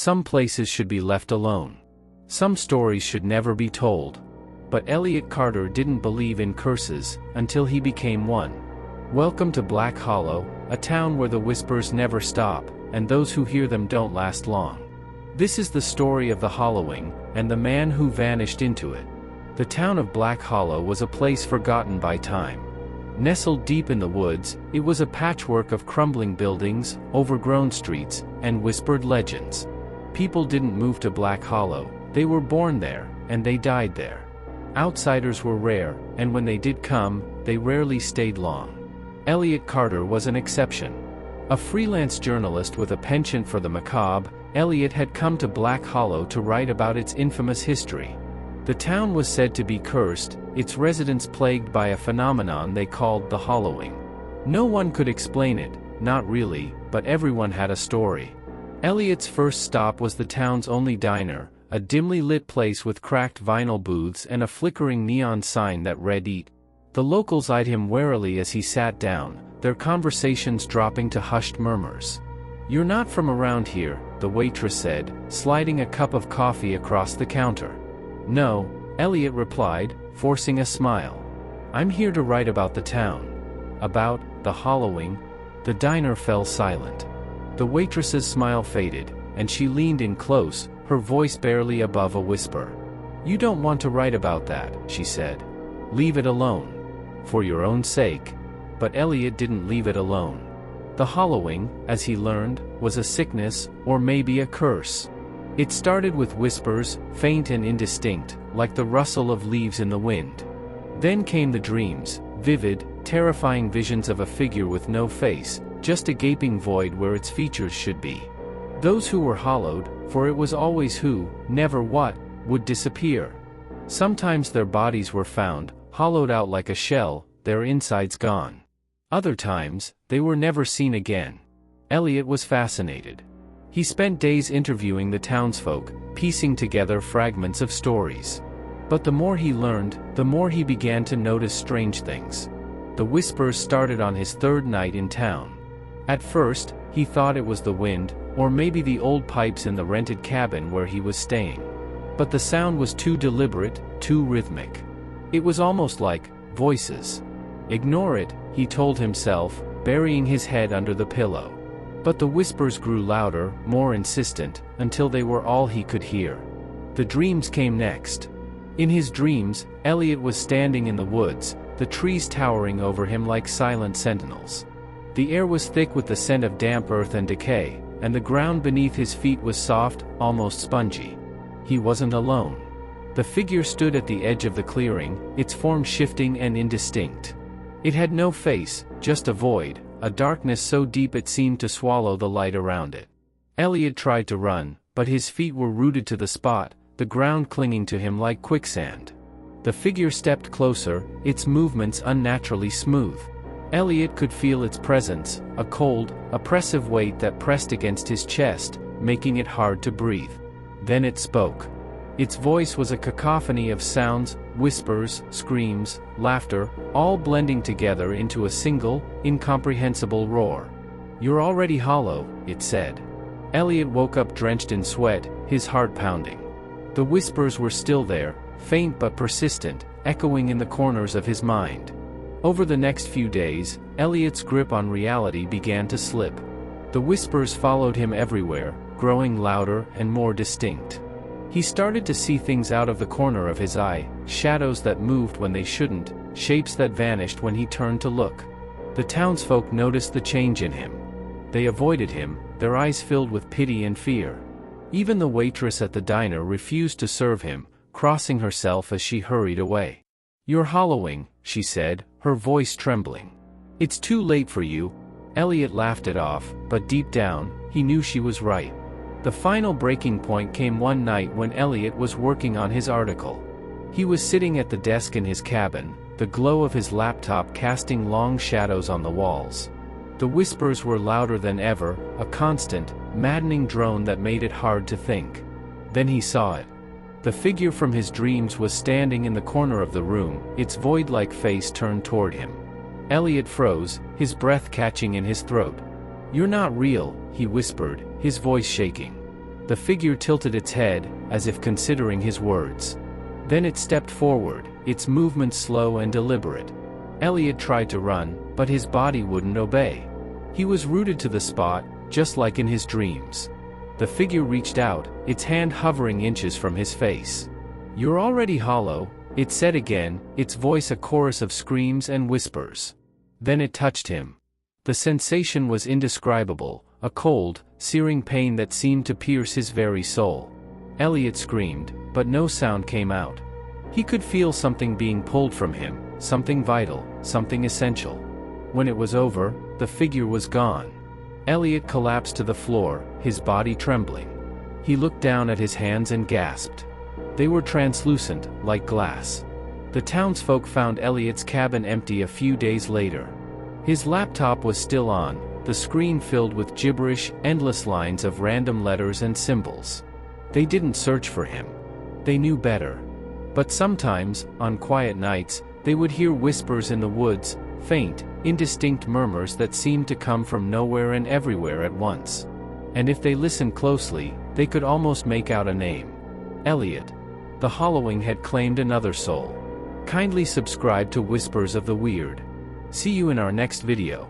Some places should be left alone. Some stories should never be told. But Elliot Carter didn't believe in curses until he became one. Welcome to Black Hollow, a town where the whispers never stop, and those who hear them don't last long. This is the story of the Hollowing, and the man who vanished into it. The town of Black Hollow was a place forgotten by time. Nestled deep in the woods, it was a patchwork of crumbling buildings, overgrown streets, and whispered legends. People didn't move to Black Hollow, they were born there, and they died there. Outsiders were rare, and when they did come, they rarely stayed long. Elliot Carter was an exception. A freelance journalist with a penchant for the macabre, Elliot had come to Black Hollow to write about its infamous history. The town was said to be cursed, its residents plagued by a phenomenon they called the Hollowing. No one could explain it, not really, but everyone had a story. Elliot's first stop was the town's only diner, a dimly lit place with cracked vinyl booths and a flickering neon sign that read "Eat." The locals eyed him warily as he sat down, their conversations dropping to hushed murmurs. "You're not from around here," the waitress said, sliding a cup of coffee across the counter. "No," Elliot replied, forcing a smile. "I'm here to write about the town." About the Hollowing? The diner fell silent. The waitress's smile faded, and she leaned in close, her voice barely above a whisper. "You don't want to write about that," she said. "Leave it alone. For your own sake." But Elliot didn't leave it alone. The Hollowing, as he learned, was a sickness, or maybe a curse. It started with whispers, faint and indistinct, like the rustle of leaves in the wind. Then came the dreams, vivid, terrifying visions of a figure with no face, just a gaping void where its features should be. Those who were hollowed, for it was always who, never what, would disappear. Sometimes their bodies were found, hollowed out like a shell, their insides gone. Other times, they were never seen again. Elliot was fascinated. He spent days interviewing the townsfolk, piecing together fragments of stories. But the more he learned, the more he began to notice strange things. The whispers started on his third night in town. At first, he thought it was the wind, or maybe the old pipes in the rented cabin where he was staying. But the sound was too deliberate, too rhythmic. It was almost like voices. Ignore it, he told himself, burying his head under the pillow. But the whispers grew louder, more insistent, until they were all he could hear. The dreams came next. In his dreams, Elliot was standing in the woods, the trees towering over him like silent sentinels. The air was thick with the scent of damp earth and decay, and the ground beneath his feet was soft, almost spongy. He wasn't alone. The figure stood at the edge of the clearing, its form shifting and indistinct. It had no face, just a void, a darkness so deep it seemed to swallow the light around it. Elliot tried to run, but his feet were rooted to the spot, the ground clinging to him like quicksand. The figure stepped closer, its movements unnaturally smooth. Elliot could feel its presence, a cold, oppressive weight that pressed against his chest, making it hard to breathe. Then it spoke. Its voice was a cacophony of sounds, whispers, screams, laughter, all blending together into a single, incomprehensible roar. "You're already hollow," it said. Elliot woke up drenched in sweat, his heart pounding. The whispers were still there, faint but persistent, echoing in the corners of his mind. Over the next few days, Elliot's grip on reality began to slip. The whispers followed him everywhere, growing louder and more distinct. He started to see things out of the corner of his eye, shadows that moved when they shouldn't, shapes that vanished when he turned to look. The townsfolk noticed the change in him. They avoided him, their eyes filled with pity and fear. Even the waitress at the diner refused to serve him, crossing herself as she hurried away. "You're hollowing," she said, her voice trembling. "It's too late for you." Elliot laughed it off, but deep down, he knew she was right. The final breaking point came one night when Elliot was working on his article. He was sitting at the desk in his cabin, the glow of his laptop casting long shadows on the walls. The whispers were louder than ever, a constant, maddening drone that made it hard to think. Then he saw it. The figure from his dreams was standing in the corner of the room, its void-like face turned toward him. Elliot froze, his breath catching in his throat. "You're not real," he whispered, his voice shaking. The figure tilted its head, as if considering his words. Then it stepped forward, its movements slow and deliberate. Elliot tried to run, but his body wouldn't obey. He was rooted to the spot, just like in his dreams. The figure reached out, its hand hovering inches from his face. "You're already hollow," it said again, its voice a chorus of screams and whispers. Then it touched him. The sensation was indescribable, a cold, searing pain that seemed to pierce his very soul. Elliot screamed, but no sound came out. He could feel something being pulled from him, something vital, something essential. When it was over, the figure was gone. Elliot collapsed to the floor, his body trembling. He looked down at his hands and gasped. They were translucent, like glass. The townsfolk found Elliot's cabin empty a few days later. His laptop was still on, the screen filled with gibberish, endless lines of random letters and symbols. They didn't search for him. They knew better. But sometimes, on quiet nights, they would hear whispers in the woods, faint, indistinct murmurs that seemed to come from nowhere and everywhere at once. And if they listened closely, they could almost make out a name. Elliot. The hollowing had claimed another soul. Kindly subscribe to Whispers of the Weird. See you in our next video.